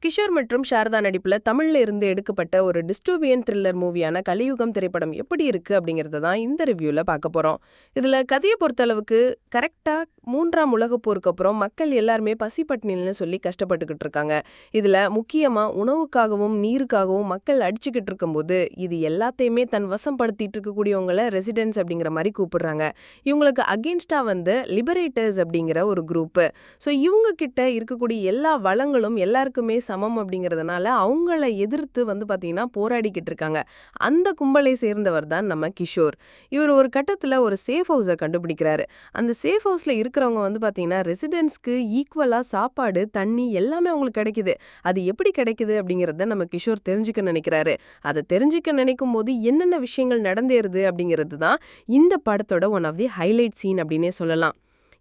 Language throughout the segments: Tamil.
கிஷோர் மற்றும் சாரதா நடிப்புல தமிழ்ல இருந்து எடுக்கப்பட்ட ஒரு டிஸ்டோபியன் த்ரில்லர் மூவியான கலியுகம் திரைப்படம் எப்படி இருக்கு அப்படிங்கறத தான் இந்த ரிவ்யூல பார்க்க போறோம். இதுல கதையை பொறுத்தளவுக்கு கரெக்டா 3ஆம் உலகப் போருக்கு அப்புறம் மக்கள் எல்லாருமே பசி பட்டினின்னு சொல்லி கஷ்டப்பட்டுக்கிட்டு இருக்காங்க. இதுல முக்கியமா உணவுக்காகவும் நீருக்காகவும் மக்கள் அடிச்சுக்கிட்டு இருக்கும்போது இது எல்லாத்தையுமே தன் வசம் படுத்திட்டு இருக்கக்கூடியவங்கள ரெசிடென்ட்ஸ் அப்படிங்கிற மாதிரி கூப்பிடுறாங்க. இவங்களுக்கு அகெயின்ஸ்டா வந்து லிபரேட்டர்ஸ் அப்படிங்கிற ஒரு குரூப். ஸோ இவங்க கிட்ட இருக்கக்கூடிய எல்லா வளங்களும் எல்லாருக்குமே சமம் அப்படிங்கிறதுனால அவங்கள எதிர்த்து வந்து பார்த்தீங்கன்னா போராடிக்கிட்டு இருக்காங்க. அந்த கும்பலை சேர்ந்தவர் தான் நம்ம கிஷோர். இவர் ஒரு கட்டத்தில் ஒரு சேஃப் ஹவுஸை கண்டுபிடிக்கிறாரு. அந்த சேஃப் ஹவுஸில் இருக்கிறவங்க வந்து பார்த்தீங்கன்னா ரெசிடென்ட்ஸ்க்கு ஈக்குவலாக சாப்பாடு தண்ணி எல்லாமே அவங்களுக்கு கிடைக்குது. அது எப்படி கிடைக்குது அப்படிங்கிறத நம்ம கிஷோர் தெரிஞ்சுக்க நினைக்கிறாரு. அதை தெரிஞ்சுக்க நினைக்கும் போது என்னென்ன விஷயங்கள் நடந்தேறுது அப்படிங்கிறது தான் இந்த படத்தோட one of the highlight scene அப்படின்னே சொல்லலாம்.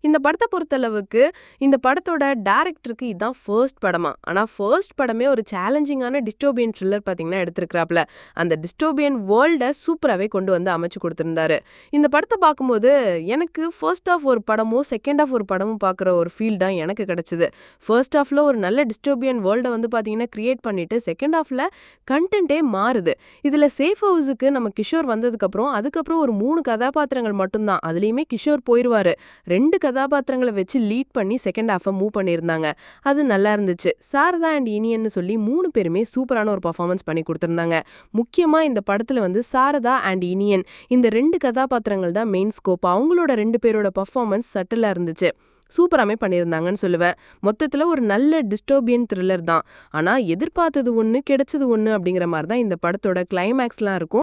இந்த படத்தை பொறுத்தளவுக்கு இந்த படத்தோட டைரக்டருக்கு இதுதான் ஃபர்ஸ்ட் படமா. ஆனால் ஃபர்ஸ்ட் படமே ஒரு சேலஞ்சிங்கான டிஸ்டோபியன் த்ரில்லர் பார்த்தீங்கன்னா எடுத்திருக்கிறாப்ல. அந்த டிஸ்டோபியன் வேர்ல்டை சூப்பராகவே கொண்டு வந்து அமைச்சு கொடுத்துருந்தாரு. இந்த படத்தை பார்க்கும்போது எனக்கு ஃபர்ஸ்ட் ஆஃப் ஒரு படமும் செகண்ட் ஆஃப் ஒரு படமும் பார்க்குற ஒரு ஃபீல் தான் எனக்கு கிடைச்சிது. ஃபர்ஸ்ட் ஆஃப்ல ஒரு நல்ல டிஸ்டோபியன் வேர்ல்டை வந்து பார்த்தீங்கன்னா கிரியேட் பண்ணிட்டு செகண்ட் ஆஃப்ல கண்டென்ட்டே மாறுது. இதில் சேஃப் ஹவுஸுக்கு நம்ம கிஷோர் வந்ததுக்கப்புறம் அதுக்கப்புறம் ஒரு 3 கதாபாத்திரங்கள் மட்டும்தான். அதுலேயுமே கிஷோர் போயிடுவாரு. 2 கதாபாத்திரங்களை வச்சு லீட் பண்ணி செகண்ட் ஹாஃபை மூவ் பண்ணியிருந்தாங்க. அது நல்லா இருந்துச்சு. சாரதா அண்ட் இனியன்னு சொல்லி 3 பேருமே சூப்பரான ஒரு பர்ஃபார்மன்ஸ் பண்ணி கொடுத்துருந்தாங்க. முக்கியமா இந்த படத்துல வந்து சாரதா அண்ட் இனியன் இந்த 2 கதாபாத்திரங்கள் தான் மெயின் ஸ்கோப். அவங்களோட 2 பேரோட பர்ஃபார்மன்ஸ் சட்டிலா இருந்துச்சு. சூப்பராமே பண்ணியிருந்தாங்கன்னு சொல்லுவேன். மொத்தத்துல ஒரு நல்ல டிஸ்டோபியன் த்ரில்லர் தான். ஆனா எதிர்பார்த்தது ஒண்ணு கிடைச்சது ஒண்ணு அப்படிங்கிற மாதிரி தான் இந்த படத்தோட கிளைமேக்ஸ்லாம் இருக்கும்.